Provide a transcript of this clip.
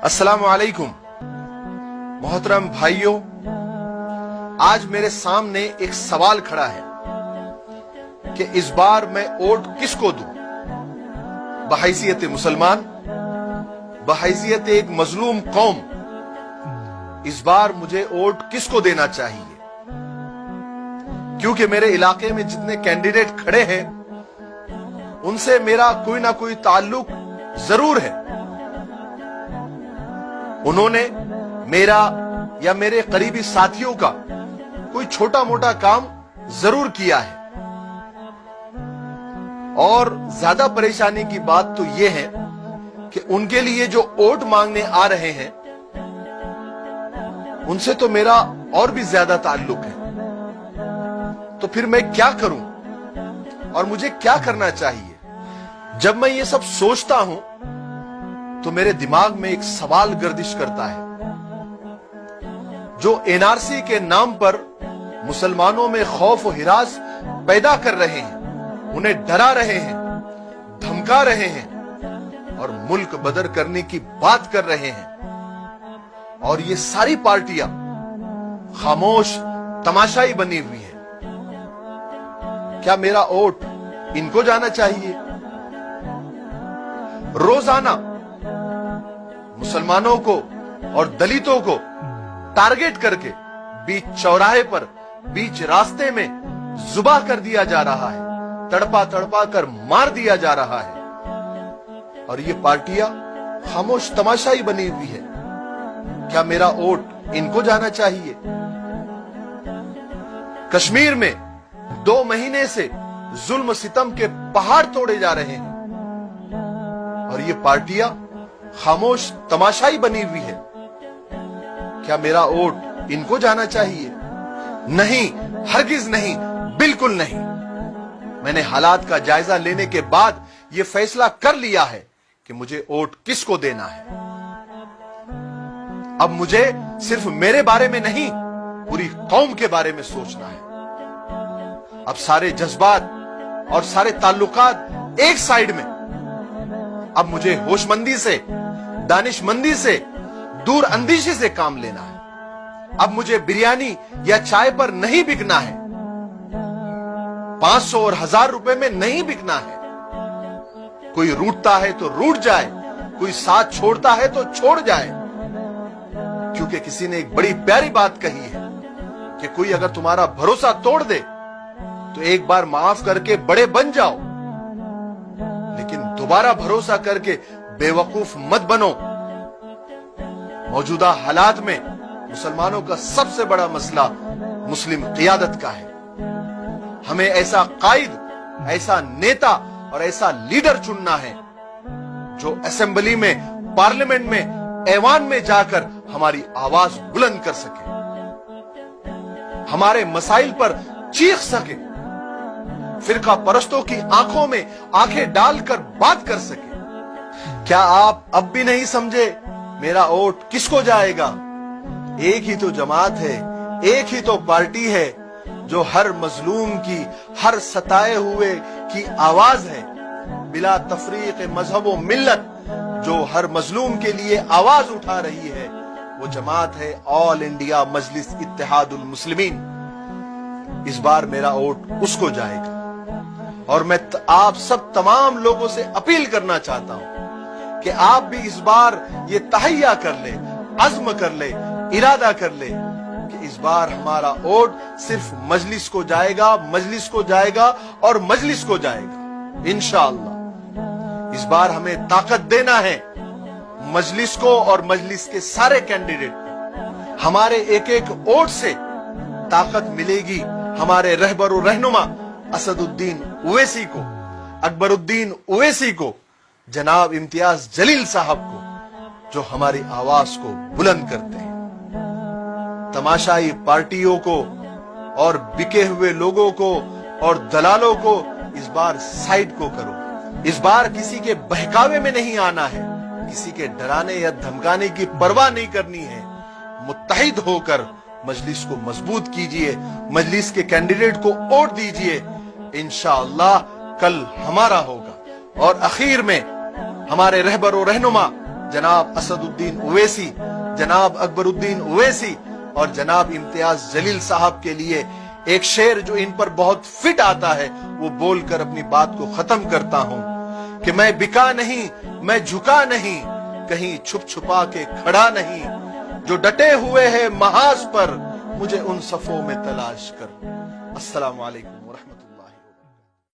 अस्सलामु अलैकुम। मोहतरम भाइयों, आज मेरे सामने एक सवाल खड़ा है कि इस बार मैं वोट किसको दूं। बहैसियत मुसलमान, बहैसियत एक मजलूम कौम, इस बार मुझे वोट किसको देना चाहिए? क्योंकि मेरे इलाके में जितने कैंडिडेट खड़े हैं उनसे मेरा कोई ना कोई ताल्लुक जरूर है। उन्होंने मेरा या मेरे करीबी साथियों का कोई छोटा मोटा काम जरूर किया है। और ज्यादा परेशानी की बात तो यह है कि उनके लिए जो वोट मांगने आ रहे हैं उनसे तो मेरा और भी ज्यादा ताल्लुक है। तो फिर मैं क्या करूं और मुझे क्या करना चाहिए? जब मैं ये सब सोचता हूं तो मेरे दिमाग में एक सवाल गर्दिश करता है। जो एनआरसी के नाम पर मुसलमानों में खौफ और हिरास पैदा कर रहे हैं, उन्हें डरा रहे हैं, धमका रहे हैं और मुल्क बदर करने की बात कर रहे हैं, और ये सारी पार्टियां खामोश तमाशाई बनी हुई है, क्या मेरा वोट इनको जाना चाहिए? रोजाना मुसलमानों को और दलितों को टारगेट करके बीच चौराहे पर, बीच रास्ते में जुबा कर दिया जा रहा है, तड़पा तड़पा कर मार दिया जा रहा है, और ये पार्टियां खामोश तमाशाई बनी हुई है। क्या मेरा वोट इनको जाना चाहिए? कश्मीर में 2 महीने से जुल्म सितम के पहाड़ तोड़े जा रहे हैं और ये पार्टियां खामोश तमाशाई बनी हुई है। क्या मेरा वोट इनको जाना चाहिए? नहीं, हरगिज नहीं, बिल्कुल नहीं। मैंने हालात का जायजा लेने के बाद यह फैसला कर लिया है कि मुझे वोट किसको देना है। अब मुझे सिर्फ मेरे बारे में नहीं, पूरी कौम के बारे में सोचना है। अब सारे जज्बात और सारे ताल्लुकात एक साइड में। अब मुझे होशमंदी से, दानिशमंदी से, दूर अंदेशी से काम लेना है। अब मुझे बिरयानी या चाय पर नहीं बिकना है, 500 और 1000 रुपए में नहीं बिकना है। कोई रूठता है तो रूठ जाए, कोई साथ छोड़ता है तो छोड़ जाए। क्योंकि किसी ने एक बड़ी प्यारी बात कही है कि कोई अगर तुम्हारा भरोसा तोड़ दे तो एक बार माफ करके बड़े बन जाओ, लेकिन दोबारा भरोसा करके बेवकूफ मत बनो। मौजूदा हालात में मुसलमानों का सबसे बड़ा मसला मुस्लिम क़ियादत का है। हमें ऐसा कायद, ऐसा नेता और ऐसा लीडर चुनना है जो असेंबली में, पार्लियामेंट में, ऐवान में जाकर हमारी आवाज बुलंद कर सके, हमारे मसाइल पर चीख सके, फिरका परस्तों की आंखों में आंखें डालकर बात कर सके। क्या आप अब भी नहीं समझे मेरा वोट किसको जाएगा? एक ही तो जमात है, एक ही तो पार्टी है जो हर मजलूम की, हर सताए हुए की आवाज है। बिला तफरीक मजहब व मिल्लत जो हर मजलूम के लिए आवाज उठा रही है, वो जमात है ऑल इंडिया मजलिस इत्तेहादुल मुस्लिमीन। इस बार मेरा वोट उसको जाएगा और मैं आप सब तमाम लोगों से अपील करना चाहता हूं कि आप भी इस बार ये तहैया कर ले, अज़्म कर ले, इरादा कर ले कि इस बार हमारा वोट सिर्फ मजलिस को जाएगा, मजलिस को जाएगा और मजलिस को जाएगा इंशाअल्लाह। इस बार हमें ताकत देना है मजलिस को और मजलिस के सारे कैंडिडेट को। हमारे एक एक वोट से ताकत मिलेगी हमारे रहबर और रहनुमा असदुद्दीन ओवैसी को, अकबरुद्दीन ओवैसी को, जनाब इम्तियाज जलील साहब को, जो हमारी आवाज को बुलंद करते हैं। तमाशाई पार्टियों को और बिके हुए लोगों को और दलालों को इस बार साइड को करो। इस बार किसी के बहकावे में नहीं आना है, किसी के डराने या धमकाने की परवाह नहीं करनी है। मुत्तहिद होकर मजलिस को मजबूत कीजिए, मजलिस के कैंडिडेट को वोट दीजिए। इंशाअल्लाह कल हमारा होगा। और आखिर में हमारे रहबर और रहनुमा जनाब असदुद्दीन ओवैसी, जनाब अकबरुद्दीन ओवैसी और जनाब इम्तियाज जलील साहब के लिए एक शेर जो इन पर बहुत फिट आता है वो बोलकर अपनी बात को खत्म करता हूं कि मैं बिका नहीं, मैं झुका नहीं, कहीं छुप छुपा के खड़ा नहीं, जो डटे हुए हैं महाज पर मुझे उन सफों में तलाश कर। अस्सलाम वालेकुम व रहमतुल्लाह।